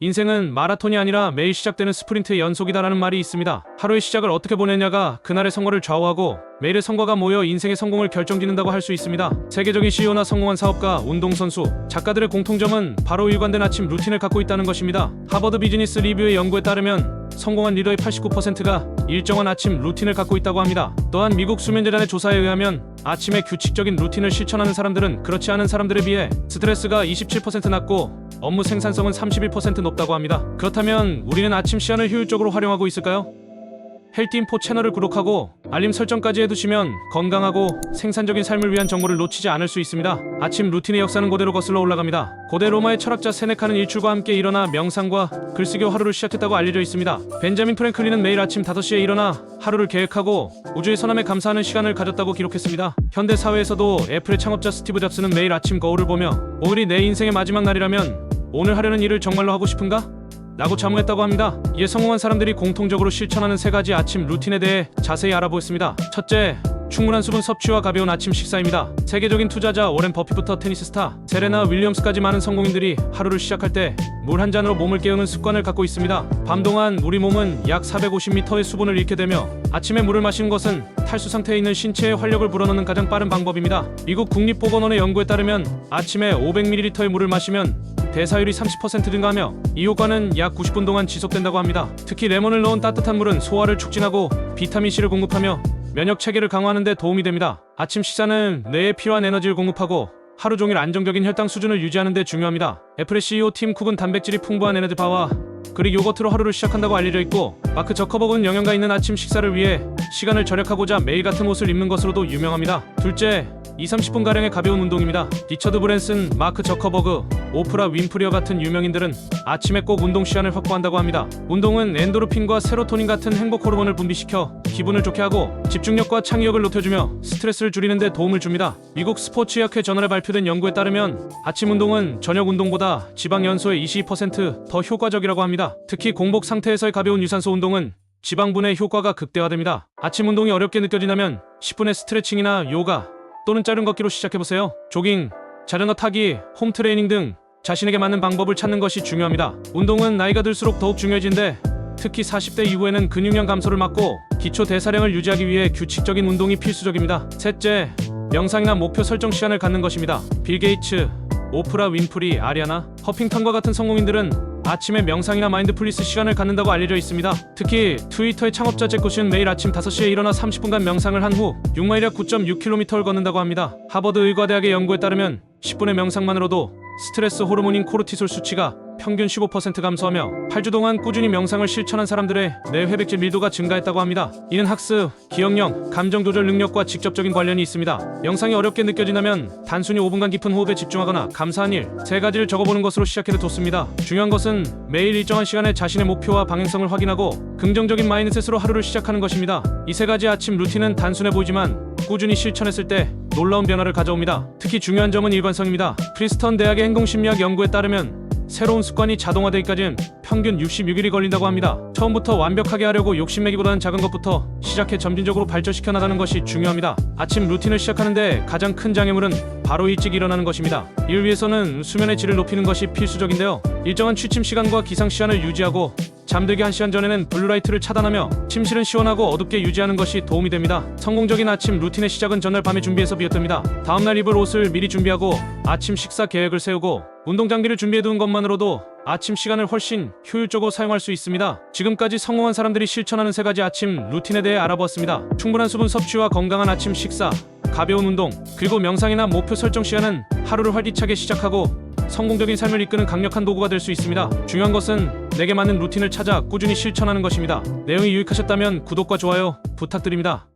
인생은 마라톤이 아니라 매일 시작되는 스프린트의 연속이다라는 말이 있습니다. 하루의 시작을 어떻게 보내냐가 그날의 성과를 좌우하고 매일의 성과가 모여 인생의 성공을 결정짓는다고 할 수 있습니다. 세계적인 CEO나 성공한 사업가, 운동선수, 작가들의 공통점은 바로 일관된 아침 루틴을 갖고 있다는 것입니다. 하버드 비즈니스 리뷰의 연구에 따르면 성공한 리더의 89%가 일정한 아침 루틴을 갖고 있다고 합니다. 또한 미국 수면재단의 조사에 의하면 아침에 규칙적인 루틴을 실천하는 사람들은 그렇지 않은 사람들에 비해 스트레스가 27% 낮고 업무 생산성은 31% 높다고 합니다. 그렇다면 우리는 아침 시간을 효율적으로 활용하고 있을까요? 헬티인포 채널을 구독하고 알림 설정까지 해두시면 건강하고 생산적인 삶을 위한 정보를 놓치지 않을 수 있습니다. 아침 루틴의 역사는 고대로 거슬러 올라갑니다. 고대 로마의 철학자 세네카는 일출과 함께 일어나 명상과 글쓰기로 하루를 시작했다고 알려져 있습니다. 벤자민 프랭클린은 매일 아침 5시에 일어나 하루를 계획하고 우주의 선함에 감사하는 시간을 가졌다고 기록했습니다. 현대 사회에서도 애플의 창업자 스티브 잡스는 매일 아침 거울을 보며 오늘이 내 인생의 마지막 날이라면 오늘 하려는 일을 정말로 하고 싶은가? 라고 자문했다고 합니다. 이에 성공한 사람들이 공통적으로 실천하는 3가지 아침 루틴에 대해 자세히 알아보겠습니다. 첫째, 충분한 수분 섭취와 가벼운 아침 식사입니다. 세계적인 투자자 워렌 버핏부터 테니스 스타 세레나 윌리엄스까지 많은 성공인들이 하루를 시작할 때 물 한 잔으로 몸을 깨우는 습관을 갖고 있습니다. 밤 동안 우리 몸은 약 450m의 수분을 잃게 되며 아침에 물을 마시는 것은 탈수 상태에 있는 신체의 활력을 불어넣는 가장 빠른 방법입니다. 미국 국립보건원의 연구에 따르면 아침에 500ml의 물을 마시면 대사율이 30% 증가하며 이 효과는 약 90분 동안 지속된다고 합니다. 특히 레몬을 넣은 따뜻한 물은 소화를 촉진하고 비타민C를 공급하며 면역 체계를 강화하는 데 도움이 됩니다. 아침 식사는 뇌에 필요한 에너지를 공급하고 하루 종일 안정적인 혈당 수준을 유지하는 데 중요합니다. 애플의 CEO 팀 쿡은 단백질이 풍부한 에너지바와 그릭 요거트로 하루를 시작한다고 알려져 있고 마크 저커버그는 영양가 있는 아침 식사를 위해 시간을 절약하고자 매일 같은 옷을 입는 것으로도 유명합니다. 둘째, 20-30분가량의 가벼운 운동입니다. 리처드 브랜슨, 마크 저커버그, 오프라 윈프리와 같은 유명인들은 아침에 꼭 운동 시간을 확보한다고 합니다. 운동은 엔도르핀과 세로토닌 같은 행복 호르몬을 분비시켜 기분을 좋게 하고 집중력과 창의력을 높여주며 스트레스를 줄이는 데 도움을 줍니다. 미국 스포츠의학회 저널에 발표된 연구에 따르면 아침 운동은 저녁 운동보다 지방 연소의 22%더 효과적이라고 합니다. 특히 공복 상태에서의 가벼운 유산소 운동은 지방 분해의 효과가 극대화됩니다. 아침 운동이 어렵게 느껴진다면 10분의 스트레칭이나 요가 또는 짧은 걷기로 시작해보세요. 조깅, 자전거 타기, 홈트레이닝 등 자신에게 맞는 방법을 찾는 것이 중요합니다. 운동은 나이가 들수록 더욱 중요해진데 특히 40대 이후에는 근육량 감소를 막고 기초 대사량을 유지하기 위해 규칙적인 운동이 필수적입니다. 셋째, 명상이나 목표 설정 시간을 갖는 것입니다. 빌 게이츠, 오프라 윈프리, 아리아나 허핑턴과 같은 성공인들은 아침에 명상이나 마인드풀리스 시간을 갖는다고 알려져 있습니다. 특히 트위터의 창업자 잭 고시는 매일 아침 5시에 일어나 30분간 명상을 한 후 6마일약 9.6km를 걷는다고 합니다. 하버드 의과대학의 연구에 따르면 10분의 명상만으로도 스트레스 호르몬인 코르티솔 수치가 평균 15% 감소하며 8주 동안 꾸준히 명상을 실천한 사람들의 뇌 회백질 밀도가 증가했다고 합니다. 이는 학습, 기억력, 감정 조절 능력과 직접적인 관련이 있습니다. 명상이 어렵게 느껴진다면 단순히 5분간 깊은 호흡에 집중하거나 감사한 일 3가지를 적어보는 것으로 시작해도 좋습니다. 중요한 것은 매일 일정한 시간에 자신의 목표와 방향성을 확인하고 긍정적인 마인드셋으로 하루를 시작하는 것입니다. 이 3가지 아침 루틴은 단순해 보이지만 꾸준히 실천했을 때 놀라운 변화를 가져옵니다. 특히 중요한 점은 일관성입니다. 프린스턴 대학의 행동심리학 연구에 따르면 새로운 습관이 자동화되기까지는 평균 66일이 걸린다고 합니다. 처음부터 완벽하게 하려고 욕심내기보다는 작은 것부터 시작해 점진적으로 발전시켜 나가는 것이 중요합니다. 아침 루틴을 시작하는데 가장 큰 장애물은 바로 일찍 일어나는 것입니다. 이를 위해서는 수면의 질을 높이는 것이 필수적인데요. 일정한 취침 시간과 기상 시간을 유지하고 잠들기 1시간 전에는 블루라이트를 차단하며 침실은 시원하고 어둡게 유지하는 것이 도움이 됩니다. 성공적인 아침 루틴의 시작은 전날 밤에 준비해서 비롯됩니다. 다음날 입을 옷을 미리 준비하고 아침 식사 계획을 세우고 운동 장비를 준비해두는 것만으로도 아침 시간을 훨씬 효율적으로 사용할 수 있습니다. 지금까지 성공한 사람들이 실천하는 3가지 아침 루틴에 대해 알아보았습니다. 충분한 수분 섭취와 건강한 아침 식사, 가벼운 운동, 그리고 명상이나 목표 설정 시간은 하루를 활기차게 시작하고 성공적인 삶을 이끄는 강력한 도구가 될 수 있습니다. 중요한 것은 내게 맞는 루틴을 찾아 꾸준히 실천하는 것입니다. 내용이 유익하셨다면 구독과 좋아요 부탁드립니다.